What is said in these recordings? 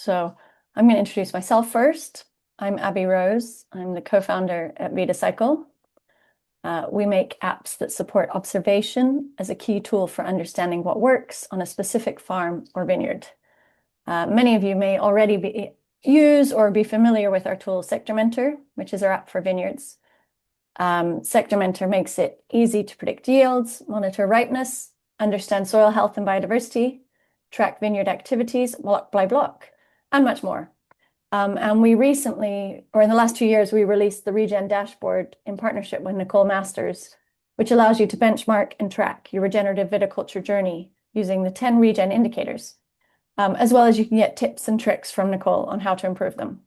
So I'm going to introduce myself first. I'm Abby Rose. I'm the co-founder at Viticycle. We make apps that support observation as a key tool for understanding what works on a specific farm or vineyard. Many of you may already use or be familiar with our tool Sectormentor, which is our app for vineyards. Sectormentor makes it easy to predict yields, monitor ripeness, understand soil health and biodiversity, track vineyard activities block by block, and much more. And we recently, or in the last 2 years, we released the Regen dashboard in partnership with Nicole Masters, which allows you to benchmark and track your regenerative viticulture journey using the 10 Regen indicators, as well as you can get tips and tricks from Nicole on how to improve them.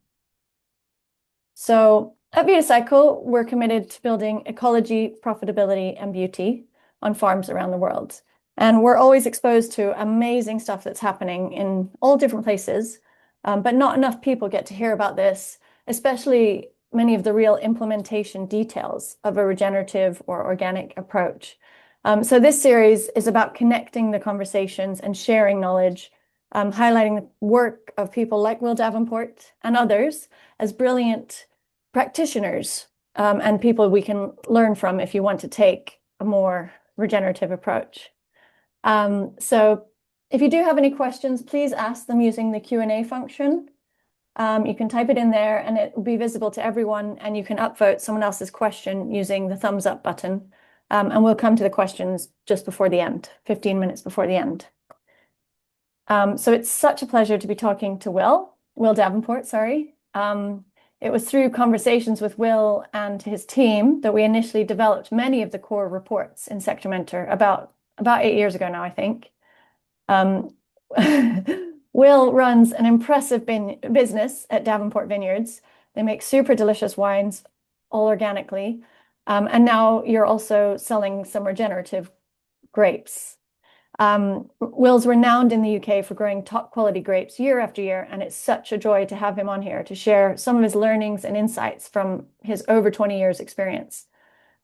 So at Viticycle, we're committed to building ecology, profitability, and beauty on farms around the world. And we're always exposed to amazing stuff that's happening in all different places, but not enough people get to hear about this, especially many of the real implementation details of a regenerative or organic approach. So this series is about connecting the conversations and sharing knowledge, highlighting the work of people like Will Davenport and others as brilliant practitioners and people we can learn from if you want to take a more regenerative approach. So if you do have any questions, please ask them using the Q&A function. You can type it in there and it will be visible to everyone, and you can upvote someone else's question using the thumbs up button. And we'll come to the questions just before the end, 15 minutes before the end. So it's such a pleasure to be talking to Will Davenport, sorry. It was through conversations with Will and his team that we initially developed many of the core reports in Sectormentor about 8 years ago now, I think. Will runs an impressive business at Davenport Vineyards. They make super delicious wines, all organically. And now you're also selling some regenerative grapes. Will's renowned in the UK for growing top quality grapes year after year, and it's such a joy to have him on here to share some of his learnings and insights from his over 20 years experience.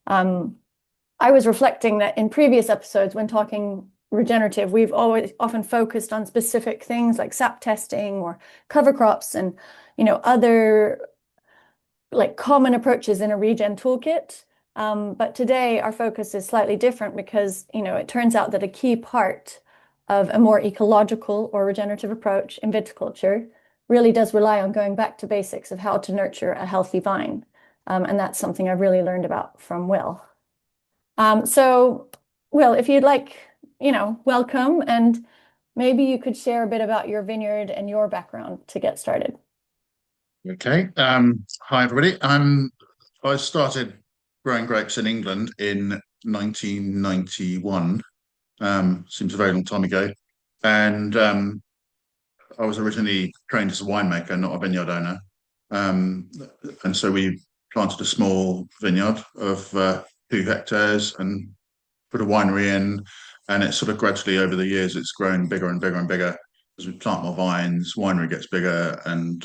I was reflecting that in previous episodes when talking regenerative, we've often focused on specific things like sap testing or cover crops and other like common approaches in a regen toolkit. But today our focus is slightly different because it turns out that a key part of a more ecological or regenerative approach in viticulture really does rely on going back to basics of how to nurture a healthy vine. And that's something I've really learned about from Will. So Will, if you'd like, welcome, and maybe you could share a bit about your vineyard and your background to get started. Okay. Hi, everybody. I started growing grapes in England in 1991. Seems a very long time ago. And I was originally trained as a winemaker, not a vineyard owner. And so we planted a small vineyard of 2 hectares and put a winery in. And it's sort of gradually over the years, it's grown bigger and bigger and bigger. As we plant more vines, winery gets bigger. And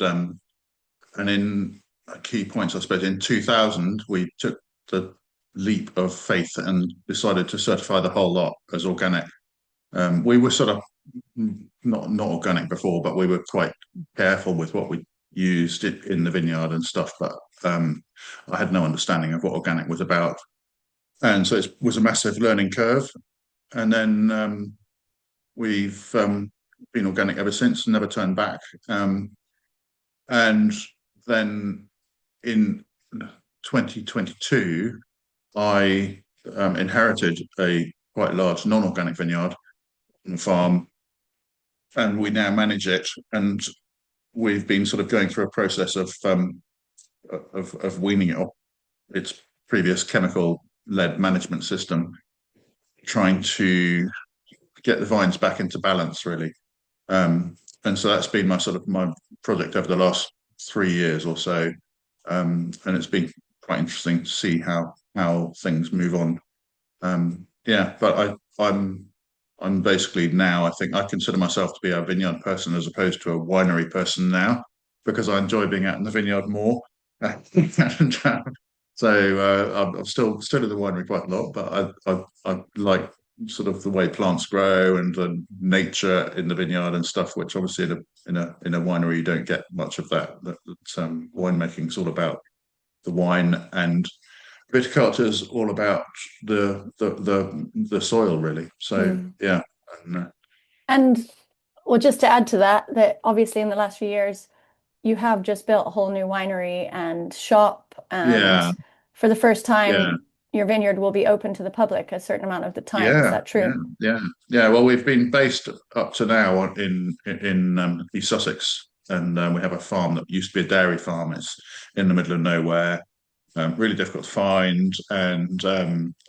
in key points, I suppose, in 2000, we took the leap of faith and decided to certify the whole lot as organic. We were sort of not organic before, but we were quite careful with what we used in the vineyard and stuff. But I had no understanding of what organic was about. And so it was a massive learning curve. And then we've been organic ever since, never turned back. And then in 2022, I inherited a quite large non-organic vineyard on the farm, and we now manage it. And we've been sort of going through a process of weaning it off its previous chemical-led management system, trying to get the vines back into balance, really. And so that's been my project over the last 3 years or so. And it's been quite interesting to see how things move on. But I'm basically now, I think I consider myself to be a vineyard person as opposed to a winery person now, because I enjoy being out in the vineyard more. So I'm still in the winery quite a lot, but I like sort of the way plants grow and the nature in the vineyard and stuff, which obviously in a winery you don't get much of that. Winemaking is all about the wine, and viticulture is all about the soil, really. So yeah. And well, just to add to that, that obviously in the last few years, you have just built a whole new winery and shop, and Yeah, for the first yeah, time, your vineyard will be open to the public a certain amount of the time. Is yeah, that yeah, true? yeah, yeah. Well, we've been based up to now in East Sussex, and we have a farm that used to be a dairy farm. It's in the middle of nowhere, really difficult to find, and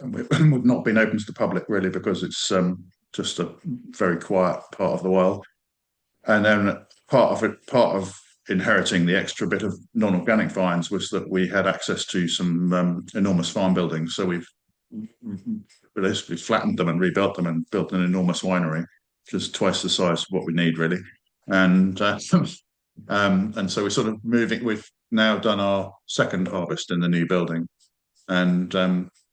we've not been open to the public really because it's just a very quiet part of the world. And then part of inheriting the extra bit of non-organic vines was that we had access to some enormous farm buildings. So we've basically flattened them and rebuilt them and built an enormous winery, which is twice the size of what we need really. And and so we're sort of moving. We've now done our second harvest in the new building, and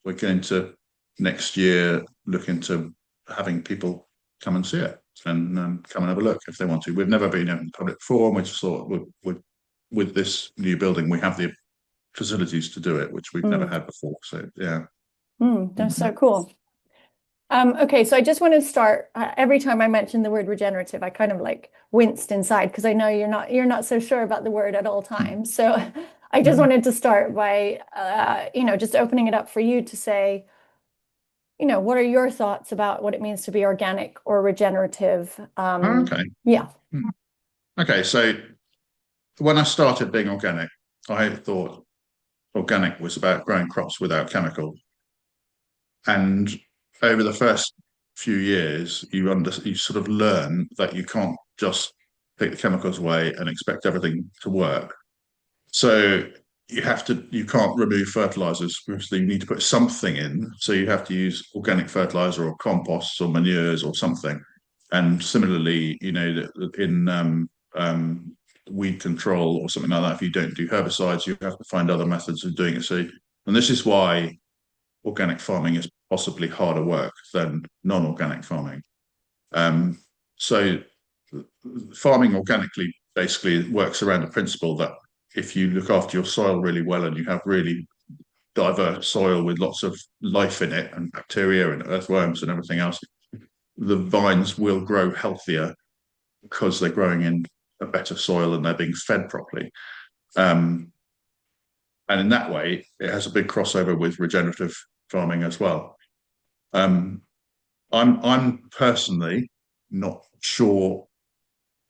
we're going to next year look into having people come and see it and come and have a look if they want to. We've never been in public before, and we just thought with this new building we have the facilities to do it, which we've never had before. So yeah. That's so cool. Okay, so I just want to start. Every time I mention the word regenerative, I kind of like winced inside because I know you're not so sure about the word at all times. So I just wanted to start by just opening it up for you to say, what are your thoughts about what it means to be organic or regenerative? Okay. Yeah. Okay. So when I started being organic, I thought organic was about growing crops without chemicals. And over the first few years, you sort of learn that you can't just take the chemicals away and expect everything to work. So you can't remove fertilizers because you need to put something in. So you have to use organic fertilizer or composts or manures or something. And similarly, in weed control or something like that, if you don't do herbicides, you have to find other methods of doing it. So, and this is why organic farming is possibly harder work than non-organic farming. So farming organically basically works around the principle that if you look after your soil really well and you have really diverse soil with lots of life in it and bacteria and earthworms and everything else, the vines will grow healthier because they're growing in a better soil and they're being fed properly. And in that way, it has a big crossover with regenerative farming as well. I'm personally not sure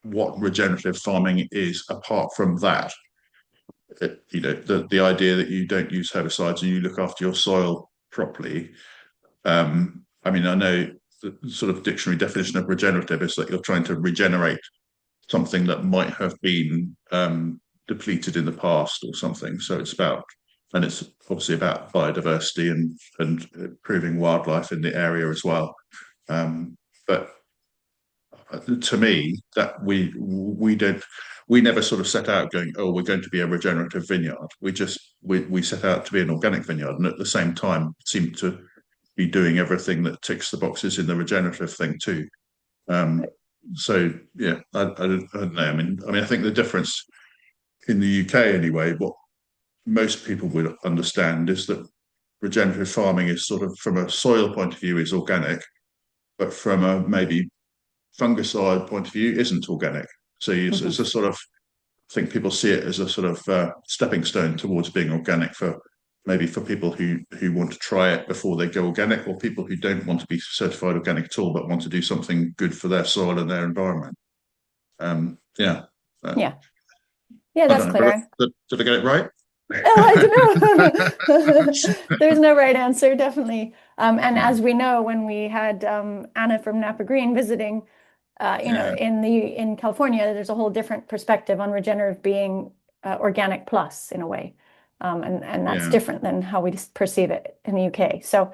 what regenerative farming is apart from that. The idea that you don't use herbicides and you look after your soil properly. I mean, I know the sort of dictionary definition of regenerative is that you're trying to regenerate something that might have been depleted in the past or something. So and it's obviously about biodiversity and improving wildlife in the area as well. But to me, that we never sort of set out going, oh, we're going to be a regenerative vineyard. We set out to be an organic vineyard, and at the same time seem to be doing everything that ticks the boxes in the regenerative thing too. So yeah, I don't know. I mean, I think the difference in the UK anyway, what most people would understand is that regenerative farming is sort of from a soil point of view is organic, but from a maybe fungicide point of view isn't organic. So it's a sort of, I think people see it as a sort of stepping stone towards being organic for people who want to try it before they go organic, or people who don't want to be certified organic at all but want to do something good for their soil and their environment. Yeah. Yeah. Yeah, that's clear. Did I get it right? Oh, I don't know. There's no right answer, definitely. And as we know, when we had Anna from Napa Green visiting, in California, there's a whole different perspective on regenerative being organic plus in a way, and that's different than how we perceive it in the UK. So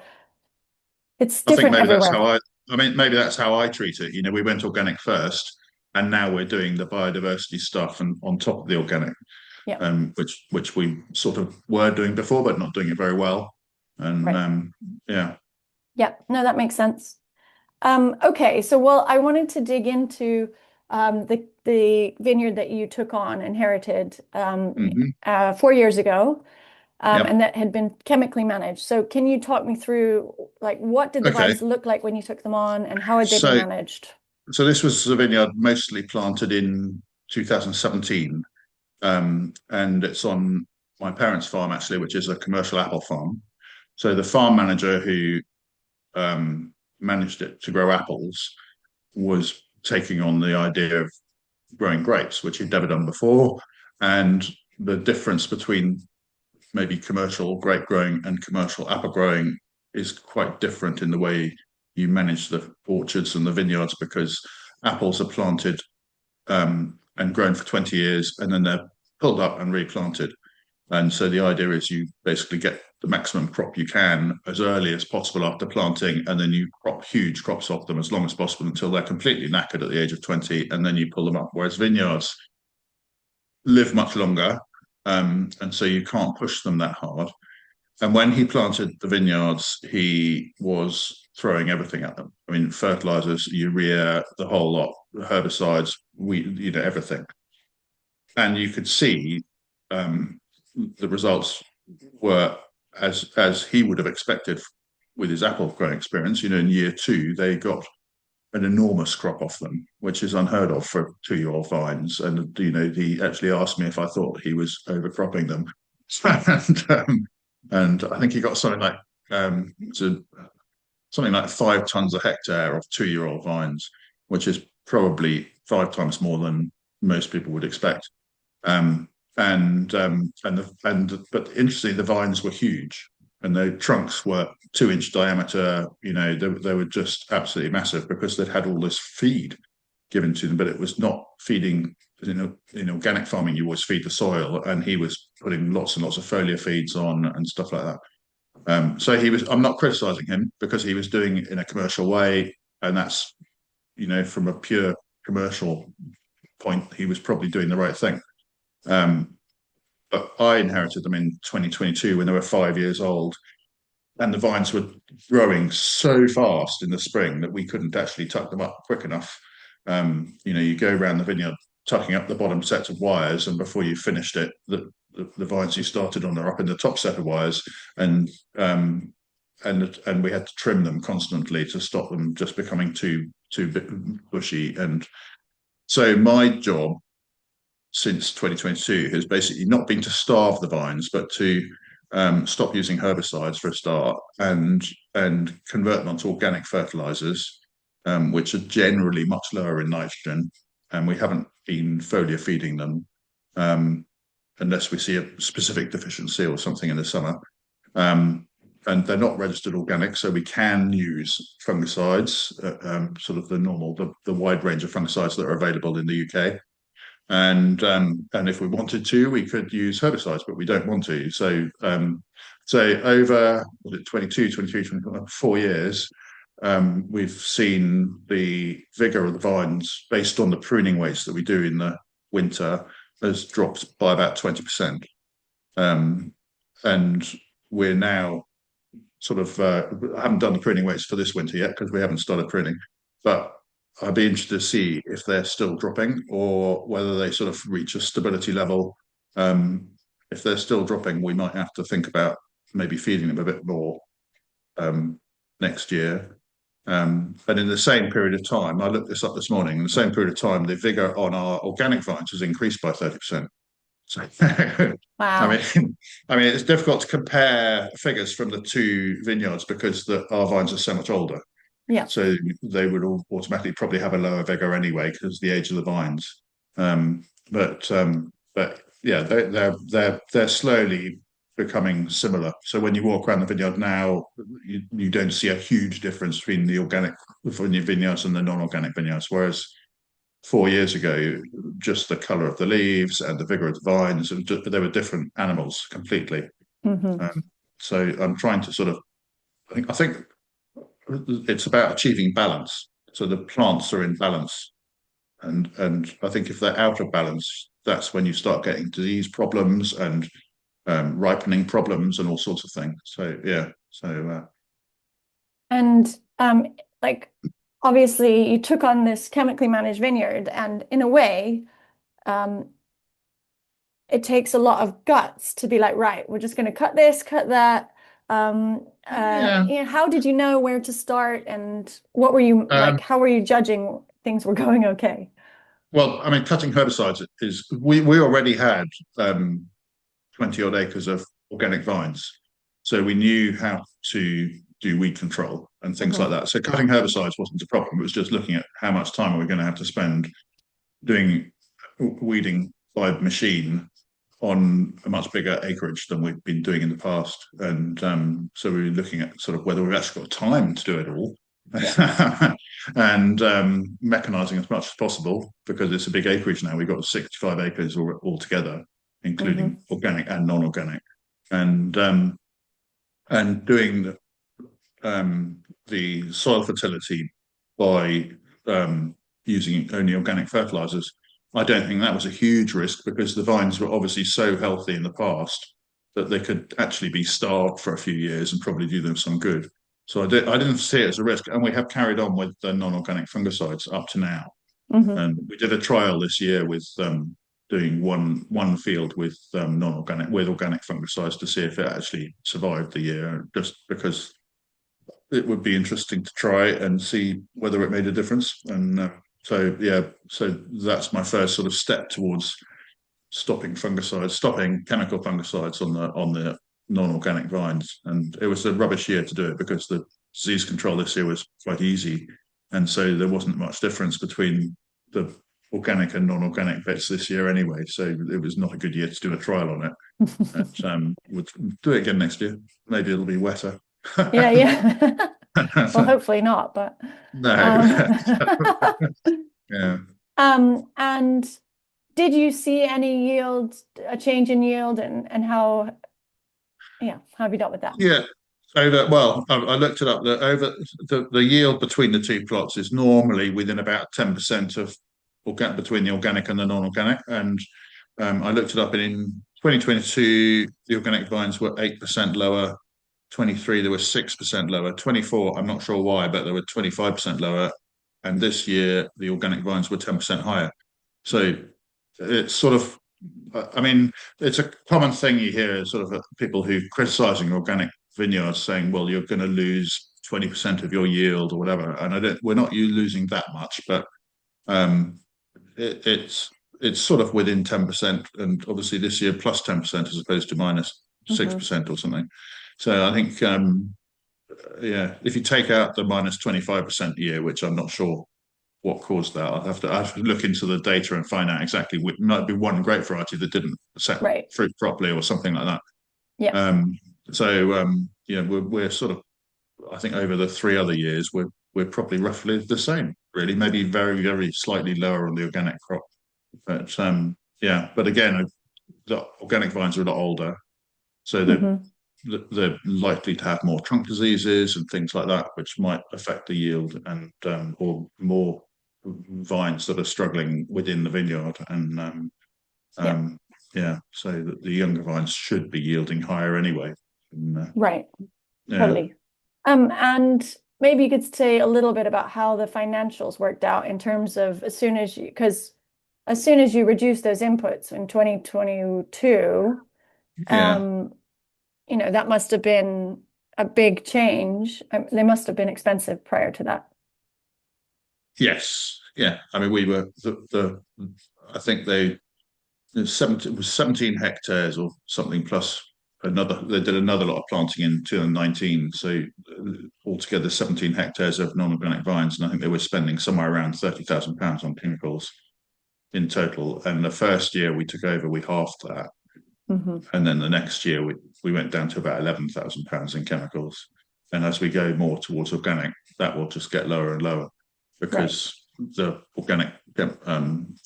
it's different everywhere. Maybe that's how I treat it. We went organic first, and now we're doing the biodiversity stuff and on top of the organic. Yeah. Which we sort of were doing before, but not doing it very well. And right. Yeah. Yeah, no, that makes sense. Okay, so well, I wanted to dig into the vineyard that you took on, inherited 4 years ago, Yep. and that had been chemically managed. So can you talk me through, like, what did the Okay. vines look like when you took them on, and how had they been So managed? so this was a vineyard mostly planted in 2017, and it's on my parents' farm actually, which is a commercial apple farm. So the farm manager who managed it to grow apples was taking on the idea of growing grapes, which he'd never done before. And the difference between maybe commercial grape growing and commercial apple growing is quite different in the way you manage the orchards and the vineyards, because apples are planted and grown for 20 years and then they're pulled up and replanted. And so the idea is you basically get the maximum crop you can as early as possible after planting, and then you crop huge crops off them as long as possible until they're completely knackered at the age of 20, and then you pull them up. Whereas vineyards live much longer, and so you can't push them that hard. And when he planted the vineyards, he was throwing everything at them. I mean, fertilizers, urea, the whole lot, herbicides, everything. And you could see the results were as he would have expected with his apple growing experience. In year two, they got an enormous crop off them, which is unheard of for 2-year-old vines. And he actually asked me if I thought he was overcropping them, and I think he got something like 5 tons a hectare of 2-year-old vines, which is probably 5 times more than most people would expect. But interestingly, the vines were huge, and the trunks were 2-inch diameter. They were just absolutely massive because they'd had all this feed given to them, but it was not feeding. In organic farming, you always feed the soil, and he was putting lots and lots of foliar feeds on and stuff like that. So he was. I'm not criticizing him because he was doing it in a commercial way, and that's from a pure commercial point, he was probably doing the right thing. But I inherited them in 2022 when they were 5 years old, and the vines were growing so fast in the spring that we couldn't actually tuck them up quick enough. You go around the vineyard tucking up the bottom sets of wires, and before you finished it, the vines you started on are up in the top set of wires, and we had to trim them constantly to stop them just becoming too bushy. And so my job since 2022 has basically not been to starve the vines, but to stop using herbicides for a start, and convert them onto organic fertilizers, which are generally much lower in nitrogen. And we haven't been foliar feeding them unless we see a specific deficiency or something in the summer. And they're not registered organic, so we can use fungicides, sort of the wide range of fungicides that are available in the UK. And if we wanted to, we could use herbicides, but we don't want to. So over 22, 23, 24, 4 years, we've seen the vigor of the vines based on the pruning weights that we do in the winter has dropped by about 20%. And we're now sort of I haven't done the pruning weights for this winter yet because we haven't started pruning, but I'd be interested to see if they're still dropping or whether they sort of reach a stability level. If they're still dropping, we might have to think about maybe feeding them a bit more next year. And in the same period of time, I looked this up this morning, in the same period of time, the vigor on our organic vines has increased by 30%. So, Wow. it's difficult to compare figures from the two vineyards because our vines are so much older. Yeah. So they would all automatically probably have a lower vigor anyway because of the age of the vines. But yeah, they're slowly becoming similar. So when you walk around the vineyard now, you don't see a huge difference between the organic vineyards and the non-organic vineyards. Whereas 4 years ago, just the color of the leaves and the vigor of the vines, they were different animals completely. So I'm trying to sort of, I think it's about achieving balance. So the plants are in balance, and I think if they're out of balance, that's when you start getting disease problems and ripening problems and all sorts of things. So yeah, And like obviously you took on this chemically managed vineyard, and in a way, um, it takes a lot of guts to be like, right, we're just going to cut this, cut that. Yeah. How did you know where to start, and what were you Um, like? How were you judging things were going okay? well, I mean, cutting herbicides is we already had 20 odd acres of organic vines. So we knew how to do weed control and things like Hmm. that. So cutting herbicides wasn't a problem. It was just looking at how much time are we going to have to spend doing weeding by machine on a much bigger acreage than we've been doing in the past. And so we were looking at sort of whether we've actually got time to do it all. Yeah. And mechanizing as much as possible because it's a big acreage now. We've got 65 acres altogether, including Hmm. organic and non-organic, and doing the soil fertility by using only organic fertilizers. I don't think that was a huge risk because the vines were obviously so healthy in the past that they could actually be starved for a few years and probably do them some good. So I didn't see it as a risk, and we have carried on with the non-organic fungicides up to now. Hmm. And we did a trial this year with doing one field with non-organic with organic fungicides to see if it actually survived the year, just because it would be interesting to try and see whether it made a difference. And so yeah, so that's my first sort of step towards stopping chemical fungicides on the non-organic vines. And it was a rubbish year to do it because the disease control this year was quite easy, and so there wasn't much difference between the organic and non-organic bits this year anyway. So it was not a good year to do a trial on it. But we'll do it again next year. Maybe it'll be wetter. Yeah, yeah. Well, hopefully not, but No. um, Yeah. and did you see any yield, a change in yield, and how, yeah, how have you dealt with that? Yeah. I looked it up. The yield between the two plots is normally within about 10% of between the organic and the non-organic. And I looked it up, and in 2022, the organic vines were 8% lower. 23, they were 6% lower. 24, I'm not sure why, but they were 25% lower. And this year, the organic vines were 10% higher. So it's sort of, I mean, it's a common thing you hear, sort of people who criticizing organic vineyards saying, well, you're going to lose 20% of your yield or whatever. And we're not you losing that much, but um, it, it's sort of within 10%. And obviously this year plus 10% as opposed to minus Hmm. 6% or something. So I think, yeah, if you take out the minus 25% year, which I'm not sure what caused that. I have to look into the data and find out exactly. It might be one grape variety that didn't set Right. fruit properly or something like that. Yeah. Yeah, we're sort of. I think over the three other years, we're probably roughly the same. Really, maybe very very slightly lower on the organic crop, but yeah. But again, the organic vines are a lot older, so Hmm. they're likely to have more trunk diseases and things like that, which might affect the yield and or more vines that are struggling within the vineyard. And Yeah. um, yeah, so the younger vines should be yielding higher anyway. And, Right. yeah, Totally. And maybe you could say a little bit about how the financials worked out in terms of because as soon as you reduce those inputs in 2022, yeah, um, that must have been a big change. They must have been expensive prior to that. yes, yeah. I mean, we were the I think it was 17 hectares or something plus another. They did another lot of planting in 2019, so altogether 17 hectares of non-organic vines, and I think they were spending somewhere around £30,000 on chemicals in total. And the first year we took over, we halved that, Hmm. and then the next year we went down to about £11,000 in chemicals. And as we go more towards organic, that will just get lower and lower Right. because the organic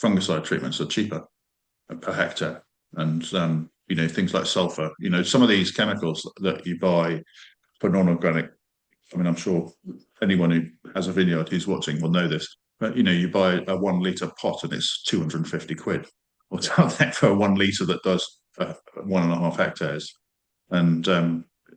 fungicide treatments are cheaper per hectare. And things like sulfur. Some of these chemicals that you buy for non-organic. I mean, I'm sure anyone who has a vineyard who's watching will know this. But you buy a 1 litre pot and it's 250 quid or something for a 1 litre that does 1.5 hectares. And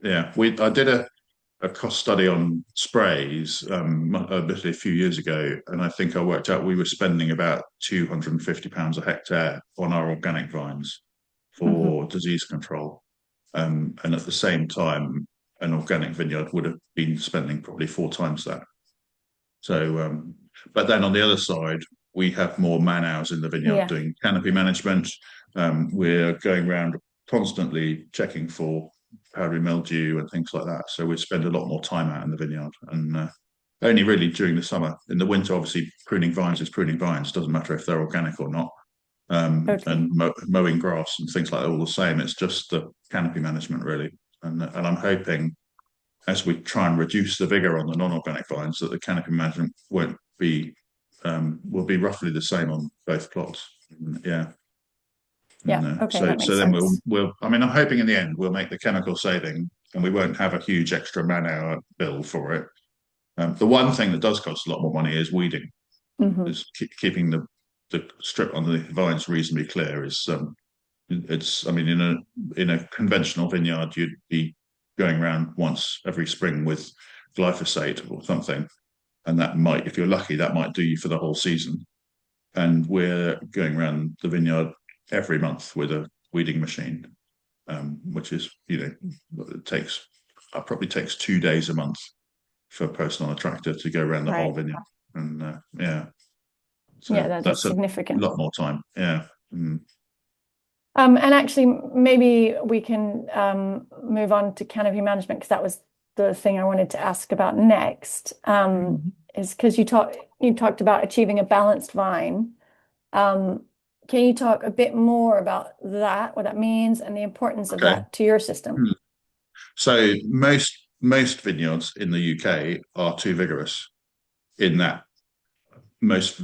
yeah, I did a a cost study on sprays literally a few years ago, and I think I worked out we were spending about £250 a hectare on our organic vines for disease control. And at the same time, an organic vineyard would have been spending probably 4 times that. So, but then on the other side, we have more man hours in the vineyard doing canopy management. We're going around constantly checking for powdery mildew and things like that. So we spend a lot more time out in the vineyard, and only really during the summer. In the winter, obviously, pruning vines is pruning vines. Doesn't matter if they're organic or not. And mowing grass and things like that, all the same. It's just the canopy management, really. And I'm hoping, as we try and reduce the vigor on the non-organic vines, that the canopy management will be roughly the same on both plots. Yeah. Okay. So that makes then sense. I mean, I'm hoping in the end we'll make the chemical saving, and we won't have a huge extra man-hour bill for it. The one thing that does cost a lot more money is weeding. Is keeping the strip on the vines reasonably clear. I mean, in a conventional vineyard, you'd be going around once every spring with glyphosate or something, and that might, if you're lucky, that might do you for the whole season. And we're going around the vineyard every month with a weeding machine, which is, it probably takes 2 days a month for a person on a tractor to go around the whole vineyard. And so that's significant. A lot more time. Yeah. And actually, maybe we can move on to canopy management, because that was the thing I wanted to ask about next. Is because you talked about achieving a balanced vine. Can you talk a bit more about that, what that means, and the importance of that to your system? So most vineyards in the UK are too vigorous, in that most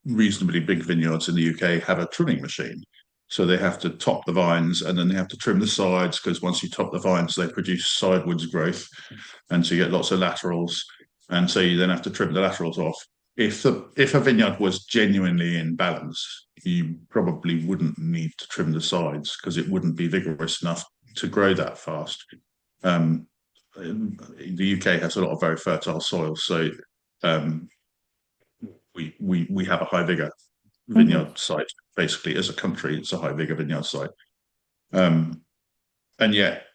reasonably big vineyards in the UK have a trimming machine. So they have to top the vines, and then they have to trim the sides, because once you top the vines, they produce sidewards growth. And so you get lots of laterals. And so you then have to trim the laterals off. If a vineyard was genuinely in balance, you probably wouldn't need to trim the sides, because it wouldn't be vigorous enough to grow that fast. The UK has a lot of very fertile soil, so we have a high vigor vineyard site. Basically, as a country, it's a high vigor vineyard site, and yet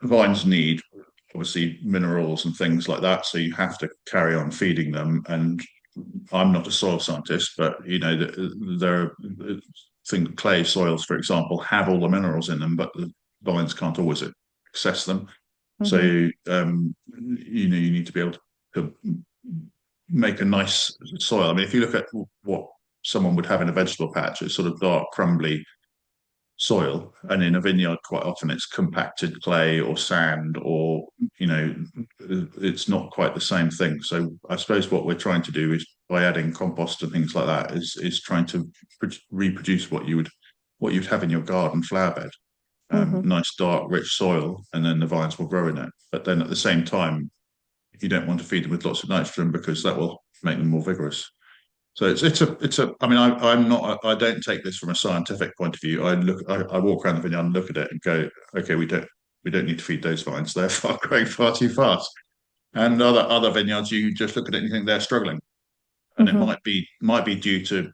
vines need, obviously, minerals and things like that, so you have to carry on feeding them. And I'm not a soil scientist, but there are things, clay soils, for example, have all the minerals in them, but the vines can't always access them. So you need to be able to make a nice soil. I mean, if you look at what someone would have in a vegetable patch, it's sort of dark, crumbly soil, and in a vineyard, quite often it's compacted clay or sand, or it's not quite the same thing. So I suppose what we're trying to do is, by adding compost and things like that, is trying to reproduce what you'd have in your garden flower bed. Nice, dark, rich soil, and then the vines will grow in it. But then at the same time, you don't want to feed them with lots of nitrogen, because that will make them more vigorous. So I mean, I don't take this from a scientific point of view. I walk around the vineyard and look at it and go, okay, we don't need to feed those vines. They're growing far too fast. And other vineyards, you just look at it and you think they're struggling. And it might be due to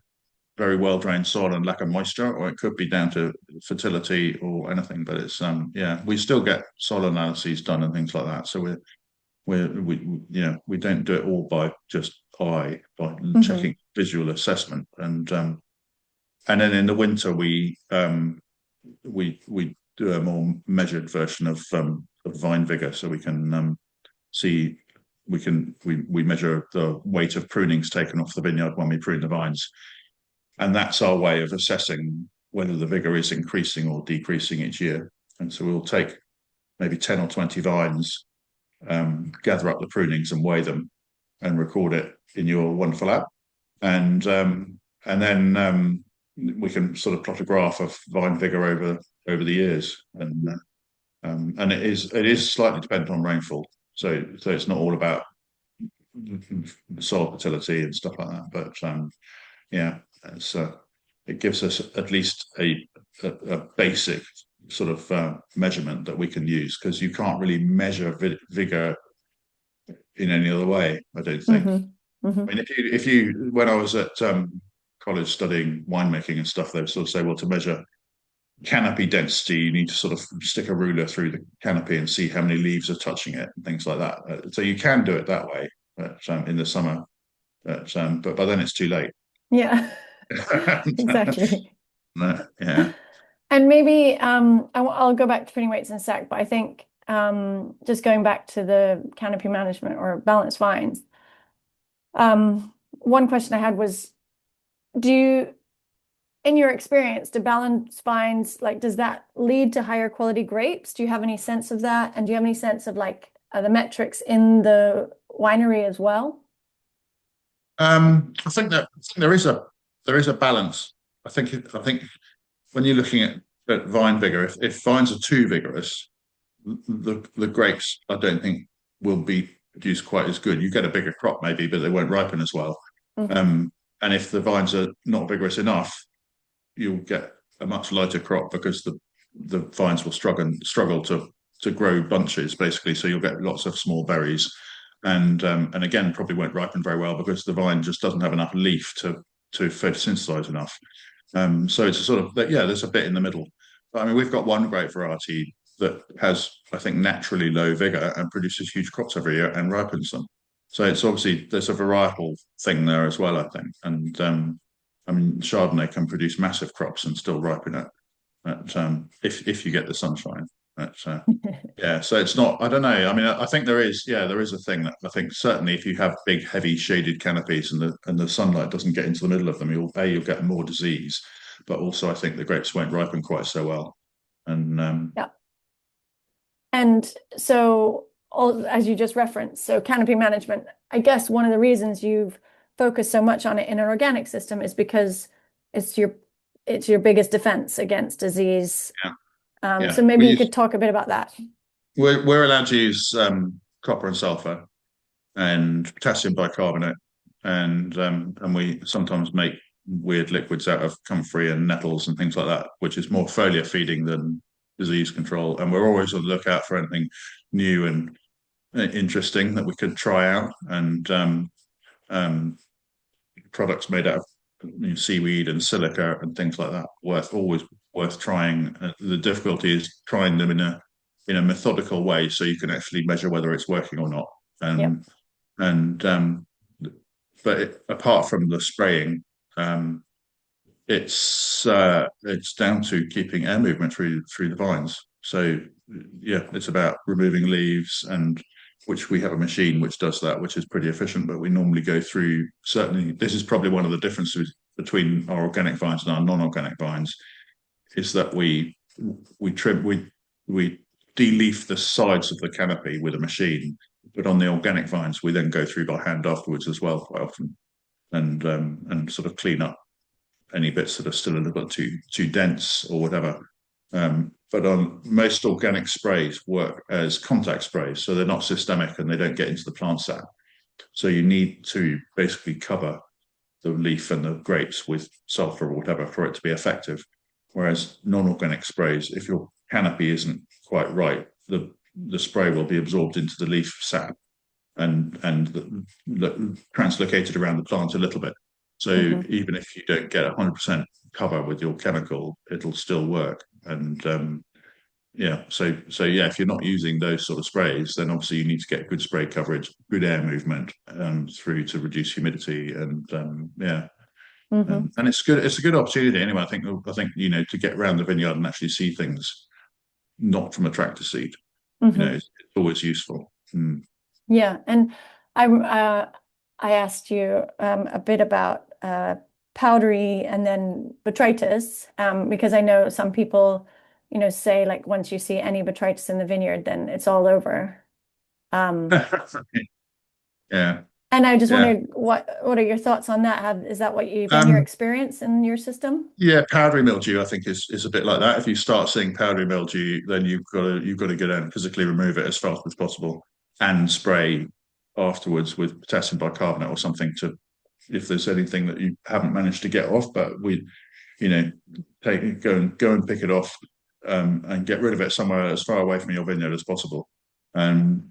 very well drained soil and lack of moisture, or it could be down to fertility or anything. But it's we still get soil analyses done and things like that. So we don't do it all by just by checking visual assessment. And then in the winter we do a more measured version of vine vigor, so we can see, we measure the weight of prunings taken off the vineyard when we prune the vines, and that's our way of assessing whether the vigor is increasing or decreasing each year. And so we'll take maybe 10 or 20 vines, gather up the prunings and weigh them, and record it in your wonderful app, and then we can sort of plot a graph of vine vigor over the years, and it is slightly dependent on rainfall, so it's not all about soil fertility and stuff like that, but it gives us at least a basic sort of measurement that we can use, because you can't really measure vigor in any other way, I don't think. Hmm. Hmm. I mean, if you when I was at college studying winemaking and stuff, they would sort of say, well, to measure canopy density, you need to sort of stick a ruler through the canopy and see how many leaves are touching it and things like that. So you can do it that way, but, in the summer, but by then it's too late. Yeah, exactly. No, yeah. And maybe I'll go back to putting weights in a sec, but I think just going back to the canopy management or balanced vines, one question I had was, do you, in your experience, do balanced vines, like, does that lead to higher quality grapes? Do you have any sense of that? And do you have any sense of like the metrics in the winery as well? I think that there is a balance. I think when you're looking at vine vigor, if vines are too vigorous, the grapes I don't think will be produced quite as good. You get a bigger crop maybe, but they won't ripen as well. Hmm. Um, and if the vines are not vigorous enough, you'll get a much lighter crop because the vines will struggle to grow bunches basically. So you'll get lots of small berries, and again probably won't ripen very well because the vine just doesn't have enough leaf to photosynthesize enough. So it's a sort of yeah, there's a bit in the middle. But I mean, we've got one grape variety that has, I think, naturally low vigor and produces huge crops every year and ripens them. So it's obviously there's a varietal thing there as well, I think. And I mean, Chardonnay can produce massive crops and still ripen it, if you get the sunshine. But, yeah, so it's not. I don't know. I mean, I think there is a thing that I think certainly if you have big, heavy shaded canopies and the sunlight doesn't get into the middle of them, you'll get more disease, but also I think the grapes won't ripen quite so well. And Yeah. And so, as you just referenced, so canopy management, I guess one of the reasons you've focused so much on it in an organic system is because it's your it's your biggest defense against disease. yeah, So yeah, maybe you could talk a bit about that. we're allowed to use copper and sulfur and potassium bicarbonate, and we sometimes make weird liquids out of comfrey and nettles and things like that, which is more foliar feeding than disease control. And we're always on the lookout for anything new and interesting that we could try out, and um, products made out of seaweed and silica and things like that. Always worth trying. The difficulty is trying them in a methodical way, so you can actually measure whether it's working or not. Yeah. And but apart from the spraying, um, it's down to keeping air movement through the vines. So yeah, it's about removing leaves, and which we have a machine which does that, which is pretty efficient. But we normally go through. Certainly, this is probably one of the differences between our organic vines and our non-organic vines, is that we trim we de-leaf the sides of the canopy with a machine, but on the organic vines we then go through by hand afterwards as well quite often, and sort of clean up any bits that are still a little bit too dense or whatever. But on most organic sprays work as contact sprays, so they're not systemic and they don't get into the plant sap. So you need to basically cover the leaf and the grapes with sulfur or whatever for it to be effective. Whereas non-organic sprays, if your canopy isn't quite right, the spray will be absorbed into the leaf sap and translocated around the plant a little bit. So even if you don't get 100% cover with your chemical, it'll still work. And yeah, so yeah, if you're not using those sort of sprays, then obviously you need to get good spray coverage, good air movement through to reduce humidity, and yeah, Hmm. and it's good. It's a good opportunity anyway. I think to get around the vineyard and actually see things not from a tractor seat. Hmm. It's always useful. Mm. Yeah. And I asked you a bit about powdery and then botrytis, because I know some people, say like once you see any botrytis in the vineyard, then it's all over. Um, Yeah, and I just yeah. wondered what are your thoughts on that? Is that what you've been your Um, experience in your system? Yeah, powdery mildew, I think is a bit like that. If you start seeing powdery mildew, then you've got to go down and physically remove it as fast as possible and spray afterwards with potassium bicarbonate or something to, if there's anything that you haven't managed to get off. But we, you know, go and pick it off and get rid of it somewhere as far away from your vineyard as possible. And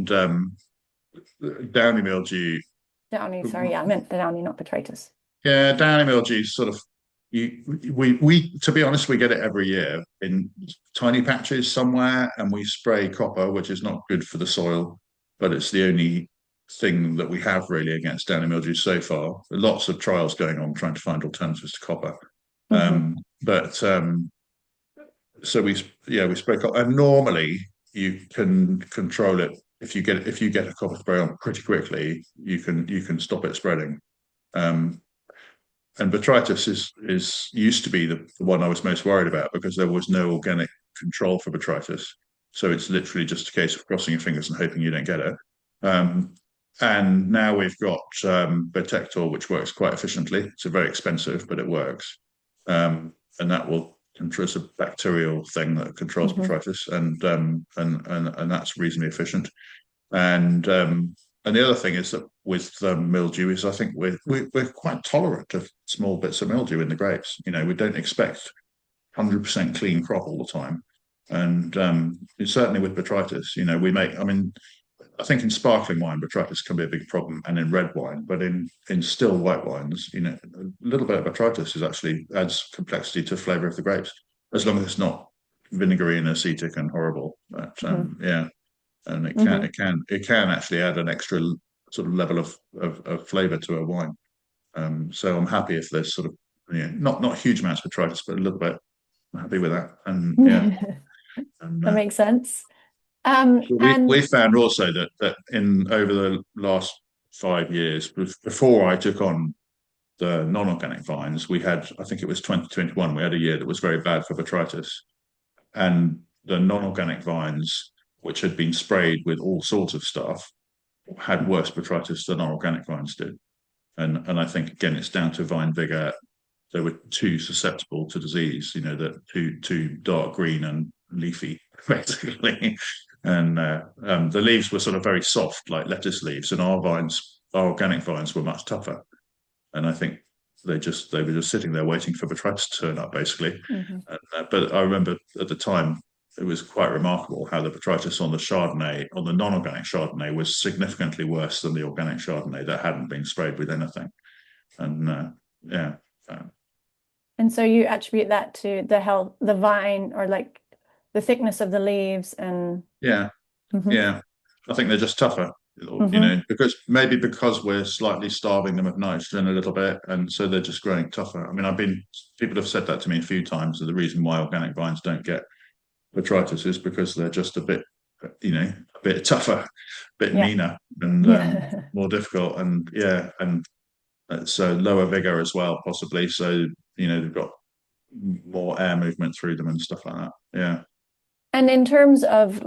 downy mildew. Downy, sorry, yeah, I meant the downy, not botrytis. Yeah, downy mildew sort of we to be honest, we get it every year in tiny patches somewhere, and we spray copper, which is not good for the soil, but it's the only thing that we have really against downy mildew so far. Lots of trials going on trying to find alternatives to copper. But so we spray copper, and normally you can control it if you get a copper spray on pretty quickly, you can stop it spreading. And botrytis is used to be the one I was most worried about because there was no organic control for botrytis. So it's literally just a case of crossing your fingers and hoping you don't get it. And now we've got Botector, which works quite efficiently. It's very expensive, but it works. And that will control a bacterial thing that controls botrytis, and that's reasonably efficient. And the other thing is that with mildew is I think we're quite tolerant of small bits of mildew in the grapes. You know, we don't expect 100% clean crop all the time. And certainly with botrytis, you know, I think in sparkling wine, botrytis can be a big problem, and in red wine, but in still white wines, you know, a little bit of botrytis actually adds complexity to flavour of the grapes, as long as it's not vinegary and acetic and horrible. But yeah. And it can actually add an extra sort of level of flavour to a wine. So I'm happy if there's sort of not huge amounts of botrytis, but a little bit. I'm happy with that. And yeah, that makes sense. We found also that in over the last 5 years, before I took on the non-organic vines, we had, I think it was 2021, we had a year that was very bad for botrytis, and the non-organic vines, which had been sprayed with all sorts of stuff, had worse botrytis than our organic vines did. And I think, again, it's down to vine vigor. They were too susceptible to disease, you know, that too dark green and leafy, basically. And the leaves were sort of very soft, like lettuce leaves, and our organic vines were much tougher. And I think they were just sitting there waiting for botrytis to turn up, basically. But I remember at the time, it was quite remarkable how the botrytis on the Chardonnay, on the non-organic Chardonnay, was significantly worse than the organic Chardonnay that hadn't been sprayed with anything. And yeah. And so you attribute that to the vine, or like the thickness of the leaves, and yeah, I think they're just tougher, you know, because we're slightly starving them of nitrogen a little bit, and so they're just growing tougher. I mean, people have said that to me a few times, that the reason why organic vines don't get botrytis is because they're just a bit tougher, a bit meaner, and more difficult, and so lower vigor as well, possibly. So, you know, they've got more air movement through them and stuff like that. Yeah. And in terms of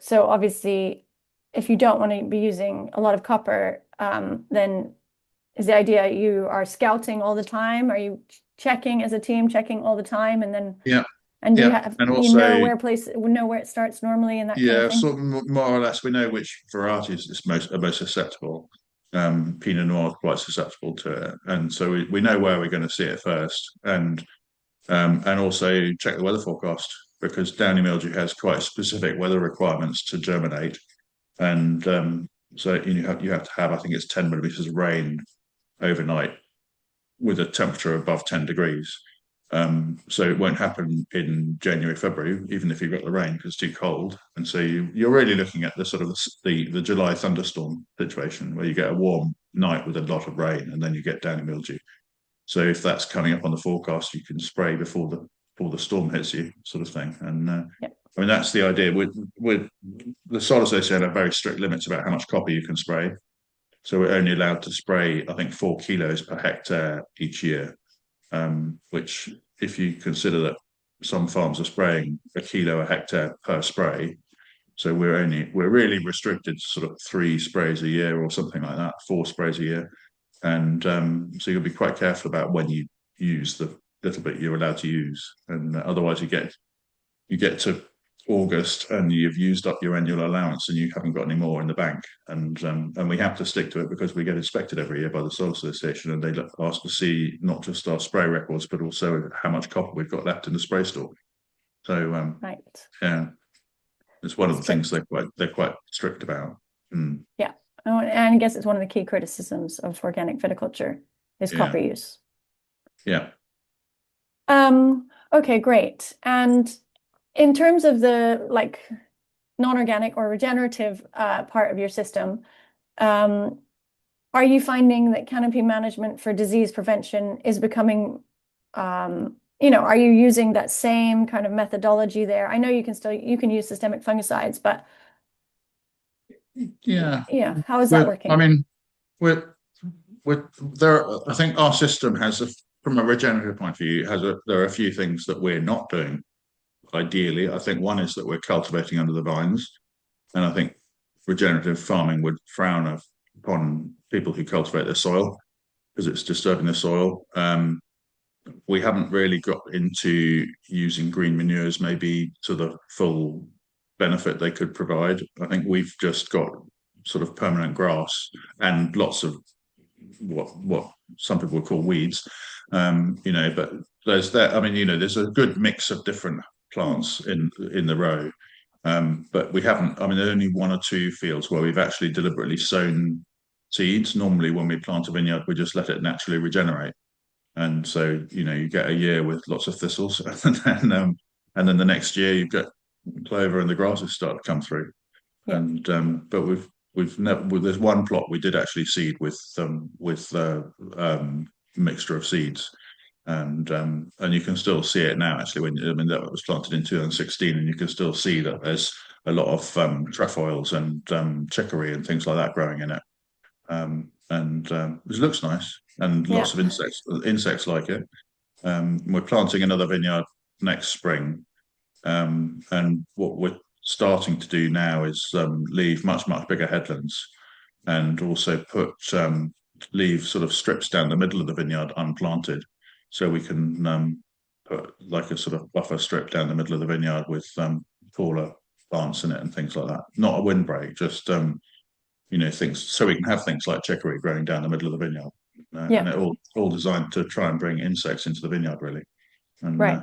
so obviously, if you don't want to be using a lot of copper, then is the idea you are scouting all the time? Are you checking as a team, checking all the time, and then And do you know where it starts normally and that kind of thing? So more or less we know which varieties are most susceptible. Pinot Noir is quite susceptible to it, and so we know where we're going to see it first, and also check the weather forecast, because downy mildew has quite specific weather requirements to germinate, and so you have to have, I think it's 10 millimeters of rain overnight with a temperature above 10 degrees. So it won't happen in January, February, even if you've got the rain, because it's too cold. And so you're really looking at the sort of the July thunderstorm situation, where you get a warm night with a lot of rain, and then you get downy mildew. So if that's coming up on the forecast, you can spray before the storm hits you, sort of thing. And I mean, that's the idea. With the Soil Association have very strict limits about how much copper you can spray. So we're only allowed to spray, I think, 4 kilos per hectare each year. Which, if you consider that some farms are spraying 1 kilo a hectare per spray, so we're really restricted to sort of 3 sprays a year or something like that, 4 sprays a year, and so you'll be quite careful about when you use the little bit you're allowed to use, and otherwise you get to August and you've used up your annual allowance and you haven't got any more in the bank, and we have to stick to it because we get inspected every year by the Soil Association, and they ask to see not just our spray records but also how much copper we've got left in the spray store. So Right. yeah, it's one of That's the true. things they're quite strict about. Mm, Yeah. Oh, and I guess it's one of the key criticisms of organic viticulture is yeah, copper use. yeah, Okay, great. And in terms of the like non-organic or regenerative part of your system, um, are you finding that canopy management for disease prevention is becoming, are you using that same kind of methodology there? I know you can use systemic fungicides, but yeah. yeah, how is that But I working? mean, we're there. I think our system has from a regenerative point of view, there are a few things that we're not doing. Ideally, I think one is that we're cultivating under the vines, and I think regenerative farming would frown upon people who cultivate their soil because it's disturbing the soil. We haven't really got into using green manures maybe to the full benefit they could provide. I think we've just got sort of permanent grass and lots of what some people would call weeds, but there's that. I mean, there's a good mix of different Hmm. plants in the row, but we haven't. I mean, there's only one or two fields where we've actually deliberately sown seeds. Normally, when we plant a vineyard, we just let it naturally regenerate, and so you get a year with lots of thistles, and then the next year you get clover and the grasses start to come through. Yeah. And but we've never. Well, there's one plot we did actually seed with mixture of seeds, and you can still see it now. Actually, I mean that was planted in 2016, and you can still see that there's a lot of trefoils and chicory and things like that growing in it, and it looks nice, and Yeah. lots of insects like it. We're planting another vineyard next spring, and what we're starting to do now is leave much bigger headlands, and also leave sort of strips down the middle of the vineyard unplanted, so we can put like a sort of buffer strip down the middle of the vineyard with taller plants in it and things like that. Not a windbreak, just things, so we can have things like chicory growing down the middle of the vineyard, and Yeah. it all designed to try and bring insects into the vineyard really. And Right.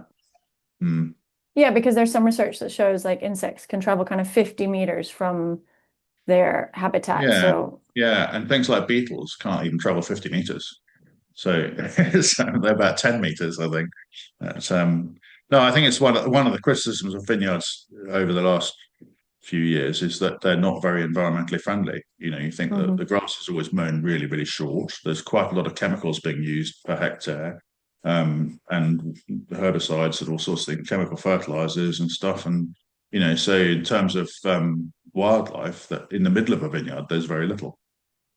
mm, Yeah, because there's some research that shows like insects can travel kind of 50 meters from their habitat. yeah, So, yeah, and things like beetles can't even travel 50 meters. So, so they're about 10 meters, I think. No, I think it's one of the criticisms of vineyards over the last few years is that they're not very environmentally friendly. You think that the mhm. grass is always mown really, really short. There's quite a lot of chemicals being used per hectare, and herbicides and all sorts of things, chemical fertilizers and stuff. And so in terms of wildlife, that in the middle of a vineyard, there's very little,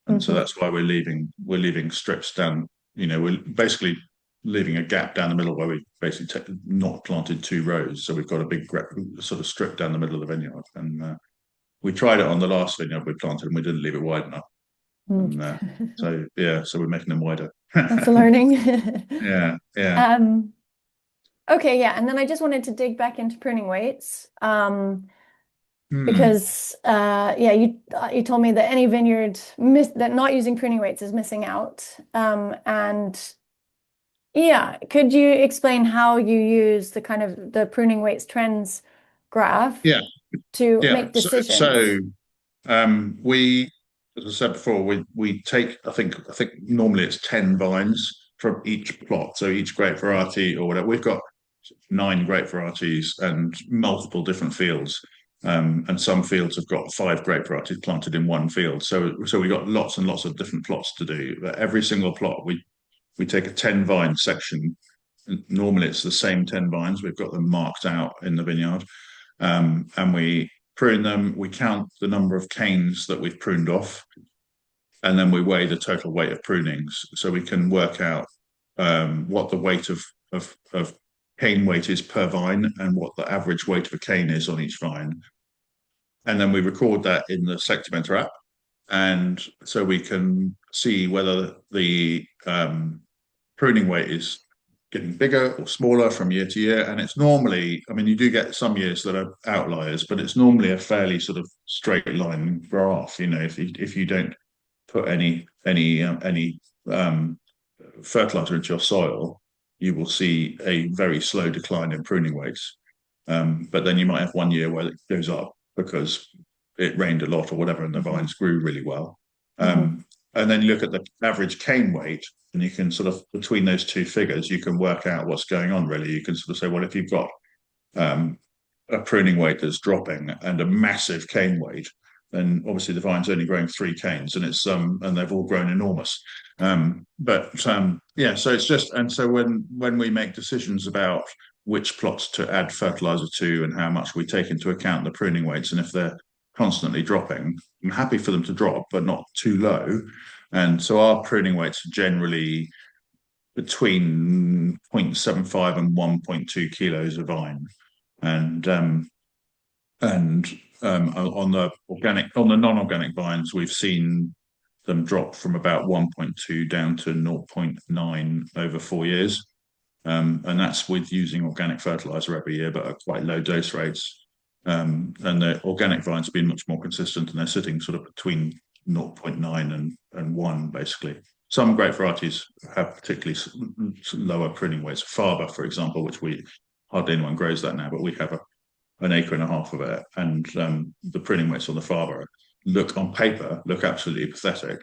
and so Mhm. that's why we're leaving strips down. We're basically leaving a gap down the middle where we basically not planted two rows, so we've got a big sort of strip down the middle of the vineyard. And we tried it on the last vineyard we planted, and we didn't leave it wide enough. Mm. And so yeah, so we're making them wider. That's a learning. Yeah, yeah. Um, okay, yeah, and then I just wanted to dig back into pruning weights, Hmm. because yeah, you told me that any vineyard that not using pruning weights is missing out, and yeah, could you explain how you use the kind of the pruning weights trends graph Yeah, to yeah. make So decisions? we, as I said before, we take, I think normally it's 10 vines from each plot, so each grape variety or whatever. We've got 9 grape varieties and multiple different fields. And some fields have got 5 grape varieties planted in one field. So we got lots and lots of different plots to do. But every single plot, we take a 10 vine section. Normally it's the same 10 vines. We've got them marked out in the vineyard, and we prune them. We count the number of canes that we've pruned off, and then we weigh the total weight of prunings, so we can work out what the weight of cane weight is per vine and what the average weight of a cane is on each vine. And then we record that in the Sectormentor app, and so we can see whether the pruning weight is getting bigger or smaller from year to year. And it's normally, I mean, you do get some years that are outliers, but it's normally a fairly sort of straight line graph. If you don't put any fertilizer into your soil, you will see a very slow decline in pruning weights. But then you might have one year where it goes up because it rained a lot or whatever, and the vines grew really well. And then you look at the average cane weight, and you can sort of, between those two figures, you can work out what's going on, really. You can sort of say, well, if you've got a pruning weight that's dropping and a massive cane weight, then obviously the vine's only growing 3 canes, and they've all grown enormous. Yeah, so it's just, and so when we make decisions about which plots to add fertilizer to and how much, we take into account the pruning weights, and if they're constantly dropping, I'm happy for them to drop, but not too low. And so our pruning weights are generally between 0.75 and 1.2 kilos a vine. And on the non-organic vines, we've seen them drop from about 1.2 down to 0.9 over 4 years. And that's with using organic fertilizer every year, but at quite low dose rates. And the organic vines have been much more consistent, and they're sitting sort of between 0.9 and 1, basically. Some great varieties have particularly lower pruning weights. Faba, for example, which hardly anyone grows that now, but we have an acre and a half of it, and the pruning weights on the Faba on paper look absolutely pathetic.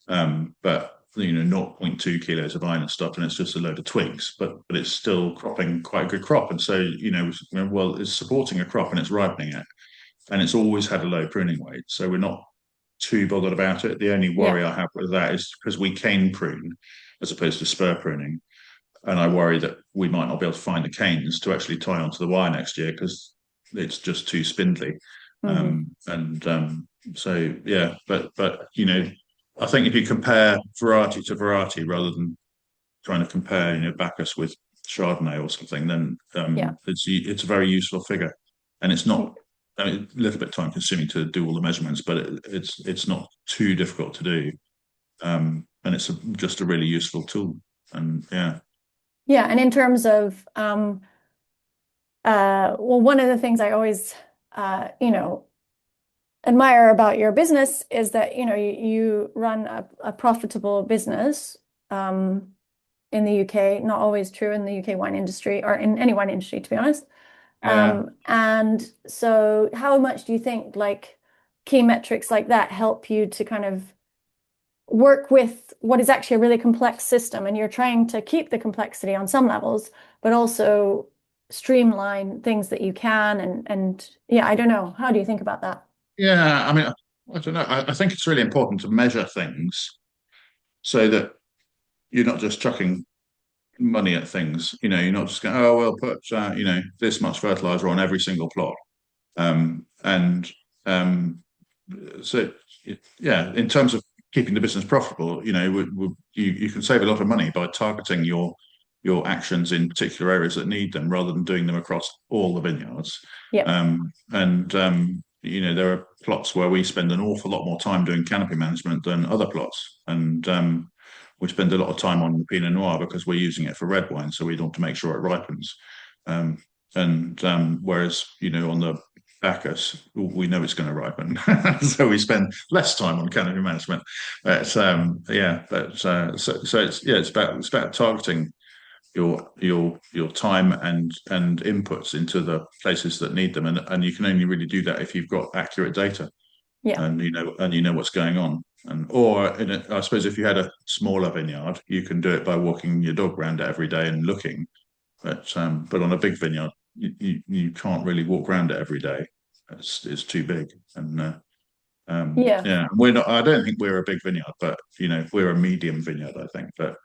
But 0.2 kilos of vine and stuff, and it's just a load of twigs, but it's still cropping quite a good crop. And so, well, it's supporting a crop and it's ripening it, and it's always had a low pruning weight. So we're not too bothered about it. The only worry I have with that is because we cane prune as opposed to spur pruning. And I worry that we might not be able to find the canes to actually tie onto the wire next year because it's just too spindly. So, yeah, but I think if you compare variety to variety rather than trying to compare, Bacchus with Chardonnay or something, then it's a very useful figure, and it's not a little bit time consuming to do all the measurements, but it's not too difficult to do, and it's just a really useful tool. And and in terms of well, one of the things I always admire about your business is that you run a profitable business in the UK. Not always true in the UK wine industry, or in any wine industry, to be honest. And so how much do you think key metrics like that help you to kind of work with what is actually a really complex system, and you're trying to keep the complexity on some levels, but also streamline things that you can, and I don't know. How do you think about that? Yeah, I mean, I don't know. I think it's really important to measure things so that you're not just chucking money at things. You're not just going, oh, we'll put this much fertilizer on every single plot. So yeah, in terms of keeping the business profitable, you can save a lot of money by targeting your actions in particular areas that need them, rather than doing them across all the vineyards. There are plots where we spend an awful lot more time doing canopy management than other plots, and we spend a lot of time on the Pinot Noir because we're using it for red wine, so we want to make sure it ripens. Whereas on the Bacchus, we know it's going to ripen, so we spend less time on canopy management. It's about targeting your time and inputs into the places that need them, and you can only really do that if you've got accurate data, and you know what's going on. I suppose if you had a smaller vineyard, you can do it by walking your dog around it every day and looking, but on a big vineyard, you can't really walk around it every day. It's too big, and we're not. I don't think we're a big vineyard, but we're a medium vineyard, I think. But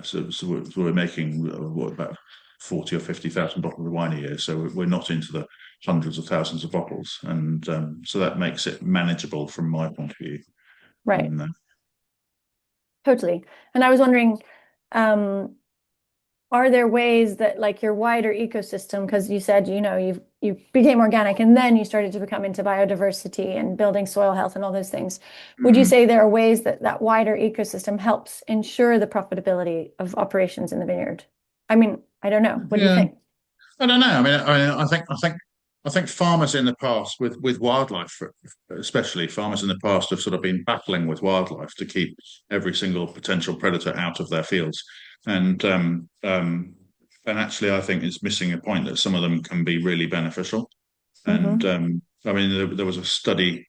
so we're making about 40 or 50,000 bottles of wine a year. So we're not into the hundreds of thousands of bottles, and so that makes it manageable from my point of view. Right. Totally. And I was wondering, are there ways that your wider ecosystem, because you said you became organic and then you started to become into biodiversity and building soil health and all those things. Would you say there are ways that wider ecosystem helps ensure the profitability of operations in the vineyard? I mean, I don't know. What do you think? I don't know. I mean, I think farmers in the past, with wildlife, especially farmers in the past, have sort of been battling with wildlife to keep every single potential predator out of their fields. And actually, I think it's missing a point that some of them can be really beneficial. And Mm-hmm. I mean, there was a study,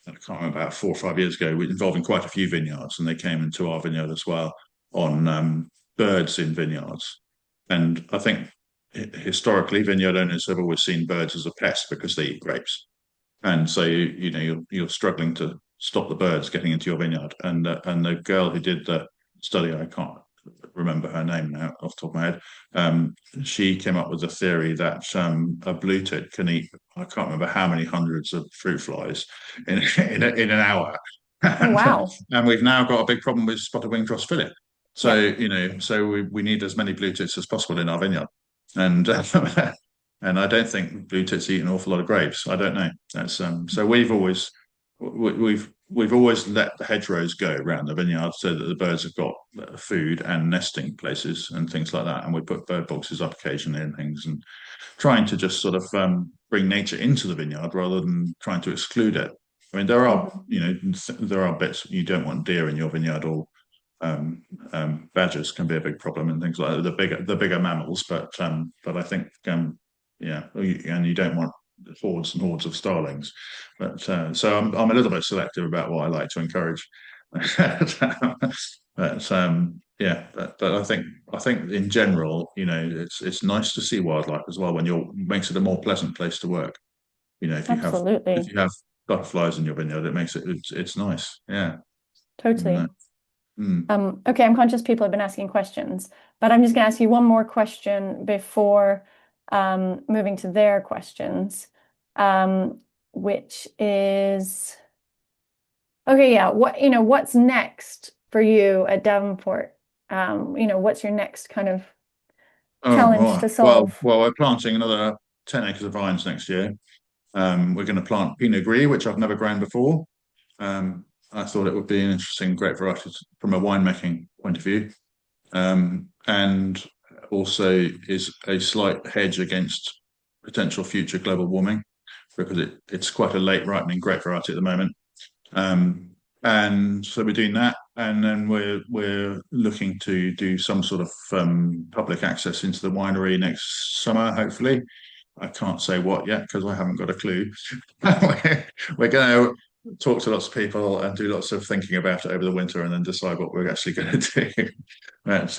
I can't remember, about 4 or 5 years ago, involving quite a few vineyards, and they came into our vineyard as well on birds in vineyards. And I think historically, vineyard owners have always seen birds as a pest because they eat grapes, and so you're struggling to stop the birds getting into your vineyard. And the girl who did the study, I can't remember her name now off the top of my head. She came up with the theory that a blue tit can eat, I can't remember how many hundreds of fruit flies in an hour. Oh, wow. And we've now got a big problem with spotted wing frost fillet. So, Yep. so we need as many blue tits as possible in our vineyard. And and I don't think blue tits eat an awful lot of grapes. I don't know. That's so we've always let the hedgerows go around the vineyard so that the birds have got food and nesting places and things like that. And we put bird boxes up occasionally and things, and trying to just sort of bring nature into the vineyard rather than trying to exclude it. I mean, there are bits you don't want deer in your vineyard, or badgers can be a big problem and things like that. The bigger mammals, but I think yeah, and you don't want hordes and hordes of starlings. But so I'm a little bit selective about what I like to encourage. But yeah, but I think in general, it's nice to see wildlife as well when makes it a more pleasant place to work. If you have if Absolutely. you have butterflies in your vineyard, it makes it's nice. Yeah. And, Totally. mm. Okay, I'm conscious people have been asking questions, but I'm just going to ask you one more question before moving to their questions, which is, okay, yeah, what's next for you at Davenport? What's your next kind of Oh, challenge right. to Well, solve? we're planting another 10 acres of vines next year. We're going to plant Pinot Gris, which I've never grown before. I thought it would be an interesting, great variety from a winemaking point of view, and also is a slight hedge against potential future global warming because it's quite a late ripening grape variety at the moment. Um, and so we're doing that, and then we're looking to do some sort of public access into the winery next summer, hopefully. I can't say what yet because I haven't got a clue. We're going to talk to lots of people and do lots of thinking about it over the winter, and then decide what we're actually going to do. But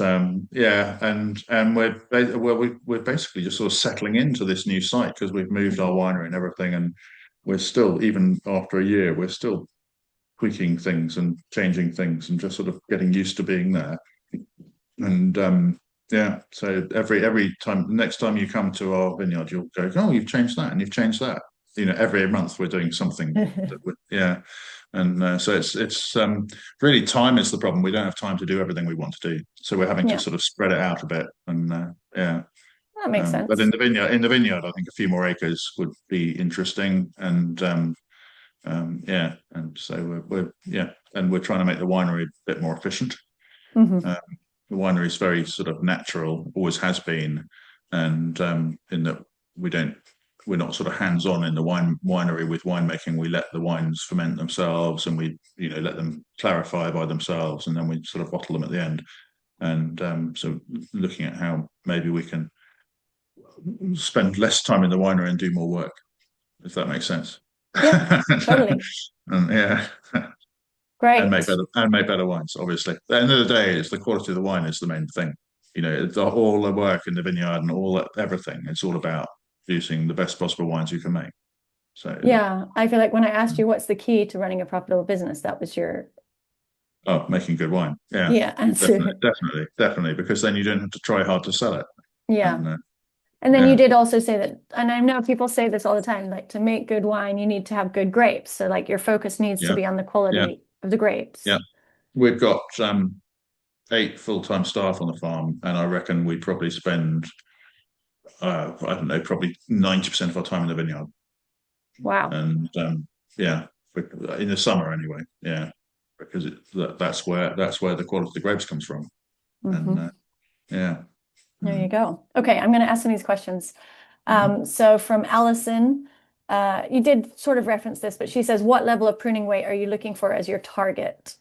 yeah, and we're basically just sort of settling into this new site because we've moved our winery and everything, and we're still, even after a year, we're still tweaking things and changing things and just sort of getting used to being there. And yeah, so every time, next time you come to our vineyard, you'll go, oh, you've changed that and you've changed that. Every month we're doing something yeah. And so it's really, time is the problem. We don't have time to do everything we want to do, so we're having to Yeah, sort of spread it out a bit. And yeah, that makes but in sense. the vineyard, I think a few more acres would be interesting. And yeah, and so we're yeah, and we're trying to make the winery a bit more efficient. Hmm. Um, the winery is very sort of natural, always has been, and in that we're not sort of hands-on in the winery with winemaking. We let the wines ferment themselves, and we let them clarify by themselves, and then we sort of bottle them at the end. And so looking at how maybe we can spend less time in the winery and do more work, if that makes sense. Yep, totally. And yeah, and make Great. better wines. Obviously, at the end of the day, it's the quality of the wine is the main thing. All the work in the vineyard and everything. It's all about producing the best possible wines you can make. So, Yeah, I feel like when I asked you what's the key to running a profitable business, that was your making good wine. Yeah, yeah definitely, answer. definitely, definitely, because then you don't have to try hard to sell it. Yeah. And And then you yeah, did also say that, and I know people say this all the time, like to make good wine, you need to have good grapes. So like your focus needs to yeah, be on the yeah, quality of the grapes. yeah. We've got 8 full-time staff on the farm, and I reckon we probably spend I don't know, probably 90% of our time in the vineyard. Wow. And yeah, in the summer anyway. Yeah, because that's where the quality of the grapes comes from. And Hmm. yeah. There you Mm. go. Okay, I'm going to ask some of these questions. Mhm. So from Allison, you did sort of reference this, but she says, what level of pruning weight are you looking for as your target?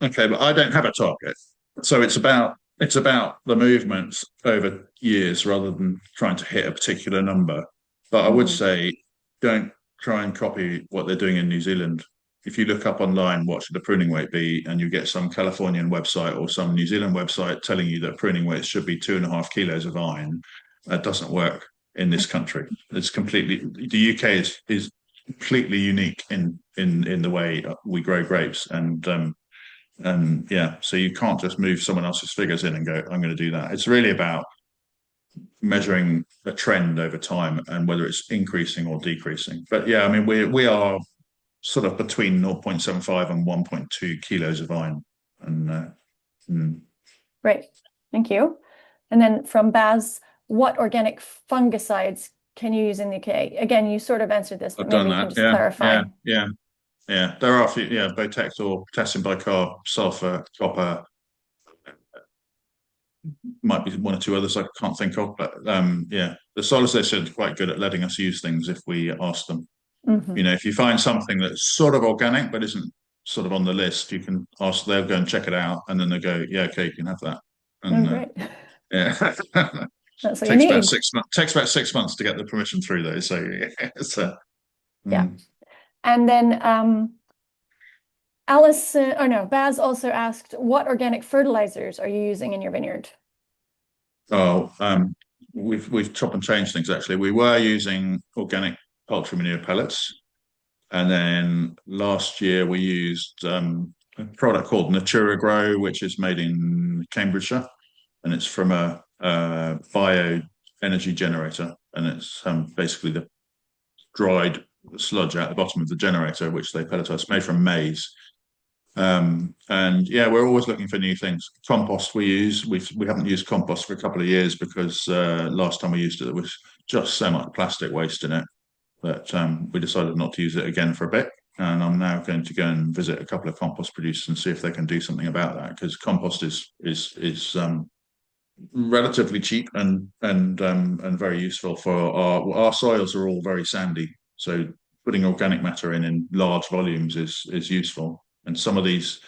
Okay, but I don't have a target, so it's about it's about the movements over years rather than trying to hit a particular number. But I would Mhm. say don't try and copy what they're doing in New Zealand. If you look up online, what should the pruning weight be, and you get some Californian website or some New Zealand website telling you that pruning weight should be 2.5 kilos of iron, that doesn't work in this country. It's completely the UK is completely unique in the way we grow grapes, and yeah, so you can't just move someone else's figures in and go, I'm going to do that. It's really about measuring a trend over time and whether it's increasing or decreasing. But yeah, I mean, we are sort of between 0.75 and 1.2 kilos of iron. And Great. Thank you. And then from Baz, what organic fungicides can you use in the UK? Again, you sort of answered this, but I've maybe done you can that. just Yeah, clarify. yeah. There are a few, yeah, Botex or potassium bicarb, sulfur, copper. Might be one or two others I can't think of, but yeah, the soil associates are quite good at letting us use things if we ask them. Mhm. If you find something that's sort of organic but isn't sort of on the list, you can ask. They'll go and check it out, and then they go, "Yeah, okay, you can have that." Oh, And great. yeah, That's what you takes about need. 6 months. Takes about 6 months to get the permission through, though. So yeah, Yeah. mm. And then Alison, oh no, Baz also asked, what organic fertilizers are you using in your vineyard? Oh, we've chopped and changed things actually. We were using organic poultry manure pellets, and then last year we used a product called Natura Grow, which is made in Cambridgeshire, and it's from a bio energy generator, and it's basically the dried sludge at the bottom of the generator, which they pelletize, made from maize. And yeah, we're always looking for new things. Compost we use. We haven't used compost for a couple of years because last time we used it, there was just so much plastic waste in it that we decided not to use it again for a bit. And I'm now going to go and visit a couple of compost producers and see if they can do something about that, because compost is relatively cheap and very useful for our soils are all very sandy. So putting organic matter in large volumes is useful. And some of these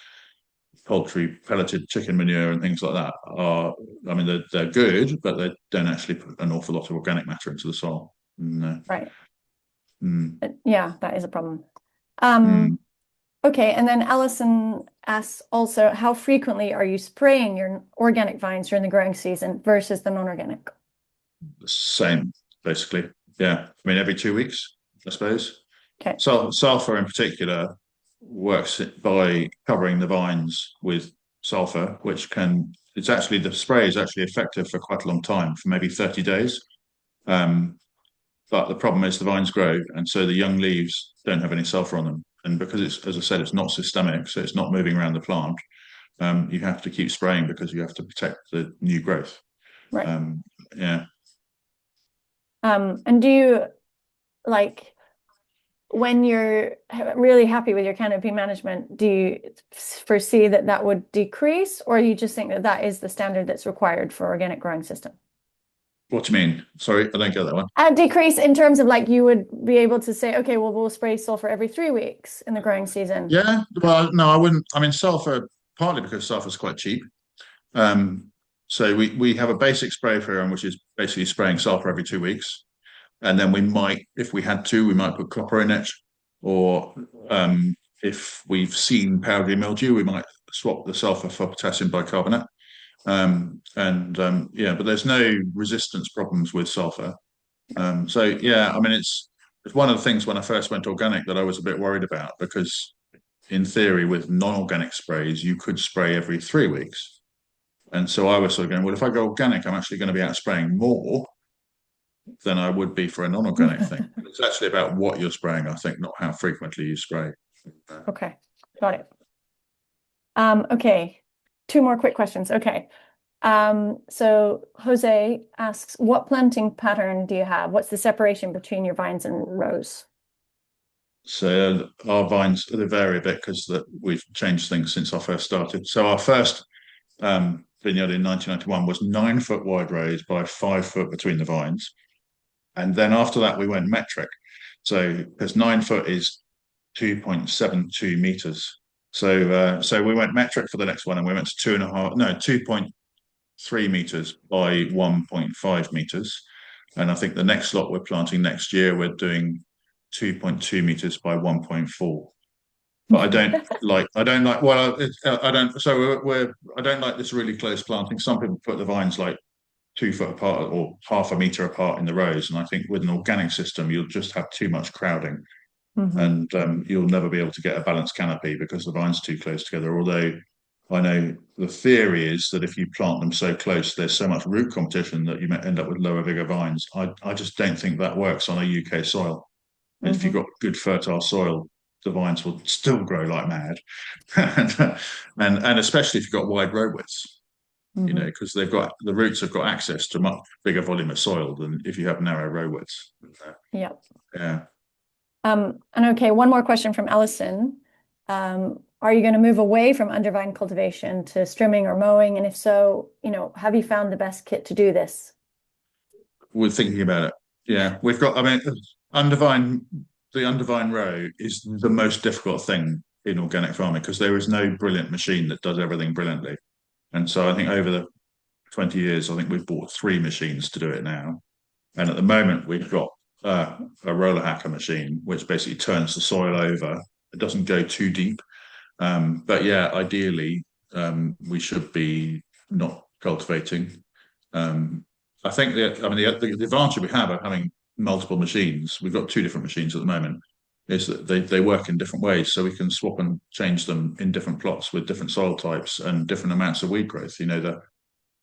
poultry pelleted chicken manure and things like that are, I mean, they're good, but they don't actually put an awful lot of organic matter into the soil. No. Right. Mm, Yeah, that is a problem. mm. Okay, and then Allison asks also, how frequently are you spraying your organic vines during the growing season versus the non-organic? The same, basically. Yeah. I mean, every 2 weeks, I suppose. Okay. So sulfur in particular works by covering the vines with sulfur, which can, it's actually, the spray is actually effective for quite a long time, for maybe 30 days. Um, but the problem is the vines grow, and so the young leaves don't have any sulfur on them. And because it's, as I said, it's not systemic, so it's not moving around the plant, you have to keep spraying because you have to protect the new growth. Right. Um, yeah. And do you like when you're really happy with your canopy management, do you foresee that that would decrease, or you just think that that is the standard that's required for organic growing system? What do you mean? Sorry, I don't get that one. A decrease in terms of like you would be able to say, okay, well, we'll spray sulfur every 3 weeks in the growing season. Yeah, well, no, I wouldn't. I mean, sulfur, partly because sulfur is quite cheap. Um, so we have a basic spray program, which is basically spraying sulfur every 2 weeks. And then we might, if we had to, we might put copper in it. Or if we've seen powdery mildew, we might swap the sulfur for potassium bicarbonate. Yeah, but there's no resistance problems with sulfur. So yeah, I mean, it's one of the things when I first went organic that I was a bit worried about, because in theory, with non-organic sprays, you could spray every 3 weeks. And so I was sort of going, well, if I go organic, I'm actually going to be out spraying more than I would be for a non-organic thing. It's actually about what you're spraying, I think, not how frequently you spray. Okay, got it. Okay, two more quick questions. Okay. So Jose asks, what planting pattern do you have? What's the separation between your vines and rows? So our vines, they vary a bit because we've changed things since I first started. So our first vineyard in 1991 was 9 foot wide rows by 5 foot between the vines. And then after that, we went metric. So because 9 foot is 2.72 meters. So we went metric for the next one, and we went to 2.5, no, 2.2 3 meters by 1.5 meters. And I think the next lot we're planting next year, we're doing 2.2 meters by 1.4. But I don't like, well, I don't, so I don't like this really close planting. Some people put the vines like 2 foot apart or half a meter apart in the rows. And I think with an organic system, you'll just have too much crowding, and you'll never be able to get a balanced canopy because the vine's too close together. Although I know the theory is that if you plant them so close, there's so much root competition that you may end up with lower, bigger vines. I just don't think that works on a UK soil. If you've got good fertile soil, the vines will still grow like mad, and especially if you've got wide row widths, because the roots have got access to much bigger volume of soil than if you have narrow row widths. Yeah. Yeah. And okay, one more question from Ellison. Are you going to move away from undervine cultivation to strimming or mowing? And if so, have you found the best kit to do this? We're thinking about it. Yeah, we've got. I mean, the undervine row is the most difficult thing in organic farming because there is no brilliant machine that does everything brilliantly. And so I think over the 20 years, I think we've bought 3 machines to do it now. And at the moment, we've got a roller hacker machine, which basically turns the soil over. It doesn't go too deep. But yeah, ideally, we should be not cultivating. I think the advantage we have of having multiple machines, we've got 2 different machines at the moment, is that they work in different ways. So we can swap and change them in different plots with different soil types and different amounts of weed growth.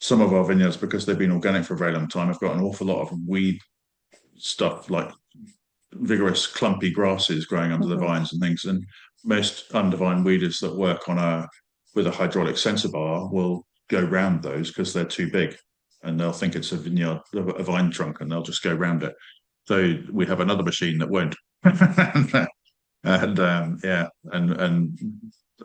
Some of our vineyards, because they've been organic for a very long time, have got an awful lot of weed stuff like vigorous clumpy grasses growing under the vines and things. And most undervine weeders that work with a hydraulic sensor bar will go round those because they're too big, and they'll think it's a vine trunk, and they'll just go round it. So we have another machine that won't. And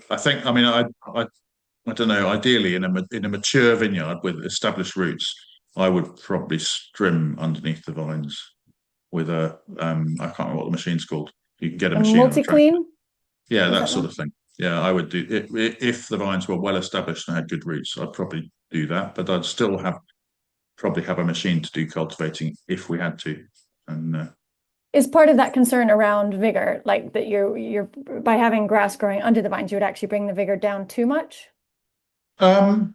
I think, I don't know. Ideally, in a mature vineyard with established roots, I would probably strim underneath the vines with I can't remember what the machine's called. You can get a machine on a tractor. Multi-clean? Yeah, that sort of thing. Yeah, I would do it if the vines were well established and had good roots. I'd probably do that, but I'd still probably have a machine to do cultivating if we had to. And is part of that concern around vigor, like that you're by having grass growing under the vines, you would actually bring the vigor down too much? No,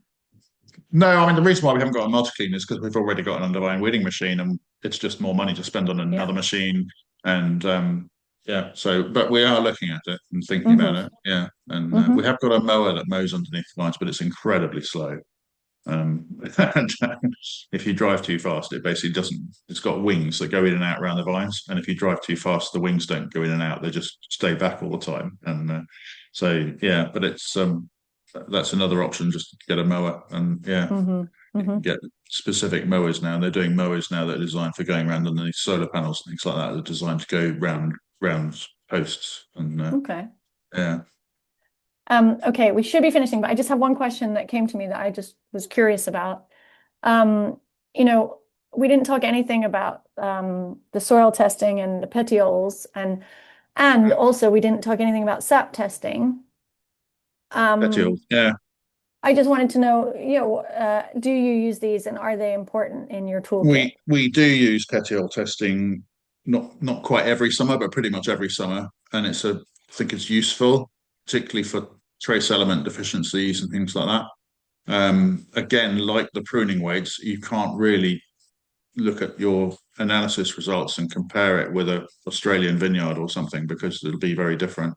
the reason why we haven't got a multi-clean is because we've already got an undervine weeding machine, and it's just more money to spend on another machine. And but we are looking at it and thinking about it. Yeah, and we have got a mower that mows underneath the vines, but it's incredibly slow. And if you drive too fast, it basically doesn't. It's got wings that go in and out around the vines, and if you drive too fast, the wings don't go in and out; they just stay back all the time. And but it's that's another option, just to get a mower. And get specific mowers now. And they're doing mowers now that are designed for going around underneath solar panels and things like that. They're designed to go round posts. And okay. Yeah. Okay, we should be finishing, but I just have one question that came to me that I just was curious about. We didn't talk anything about the soil testing and the petioles, and also we didn't talk anything about sap testing. Petioles, yeah. I just wanted to know, do you use these, and are they important in your toolkit? We do use petiole testing, not quite every summer, but pretty much every summer, and I think it's useful, particularly for trace element deficiencies and things like that. Again, like the pruning weights, you can't really look at your analysis results and compare it with an Australian vineyard or something because it'll be very different.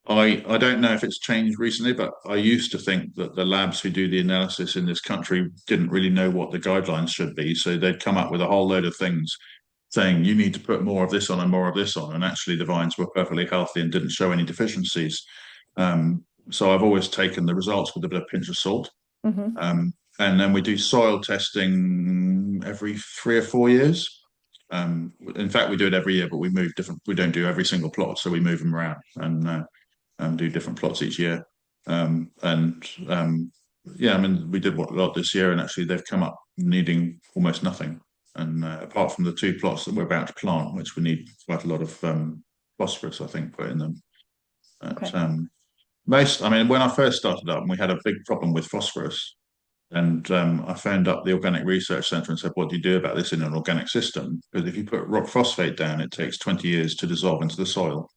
I don't know if it's changed recently, but I used to think that the labs who do the analysis in this country didn't really know what the guidelines should be. So they'd come up with a whole load of things saying you need to put more of this on and more of this on. And actually the vines were perfectly healthy and didn't show any deficiencies. So I've always taken the results with a bit of pinch of salt. And then we do soil testing every 3 or 4 years. In fact, we do it every year, but we move different. We don't do every single plot, so we move them around and do different plots each year. We did a lot this year, and actually they've come up needing almost nothing. And apart from the 2 plots that we're about to plant, which we need quite a lot of phosphorus, I think, put in them. But, when I first started up, we had a big problem with phosphorus. And I phoned up the Organic Research Centre and said, what do you do about this in an organic system? Because if you put rock phosphate down, it takes 20 years to dissolve into the soil.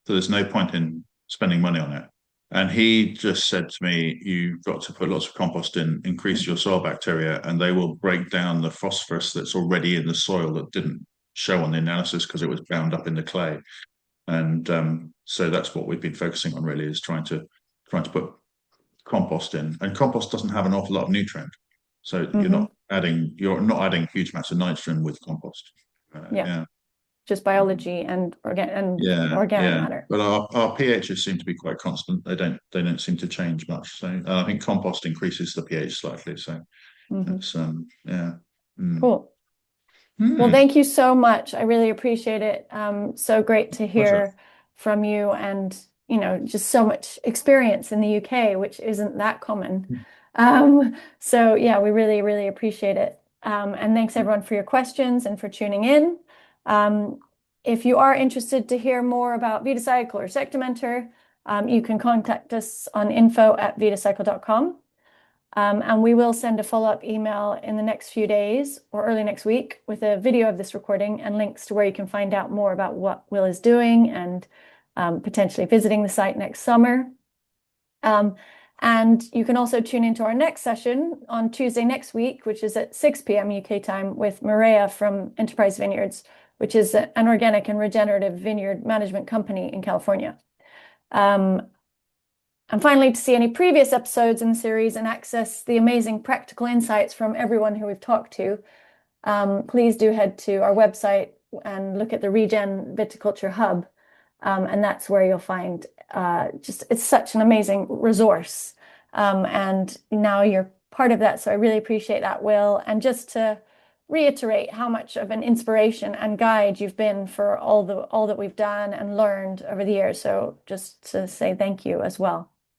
So there's no point in spending money on it. And he just said to me, you've got to put lots of compost in, increase your soil bacteria, and they will break down the phosphorus that's already in the soil that didn't show on the analysis because it was bound up in the clay. And so that's what we've been focusing on really, is trying to put compost in. And compost doesn't have an awful lot of nutrient. So you're not adding huge amounts of nitrogen with compost. Yeah. Just biology and organic matter. But our pHs seem to be quite constant. They don't seem to change much. So I think compost increases the pH slightly. So it's Cool. Well, thank you so much. I really appreciate it. So great to hear from you, and just so much experience in the UK, which isn't that common. So yeah, we really, really appreciate it. And thanks everyone for your questions and for tuning in. If you are interested to hear more about Viticycle or Sectormentor, you can contact us on info@viticycle.com. And we will send a follow-up email in the next few days or early next week with a video of this recording and links to where you can find out more about what Will is doing and potentially visiting the site next summer. And you can also tune into our next session on Tuesday next week, which is at 6 p.m. UK time, with Maria from Enterprise Vineyards, which is an organic and regenerative vineyard management company in California. And finally, to see any previous episodes in the series and access the amazing practical insights from everyone who we've talked to, please do head to our website and look at the Regen Viticulture Hub. And that's where you'll find it's such an amazing resource. And now you're part of that. So I really appreciate that, Will. And just to reiterate how much of an inspiration and guide you've been for all that we've done and learned over the years. So just to say thank you as well.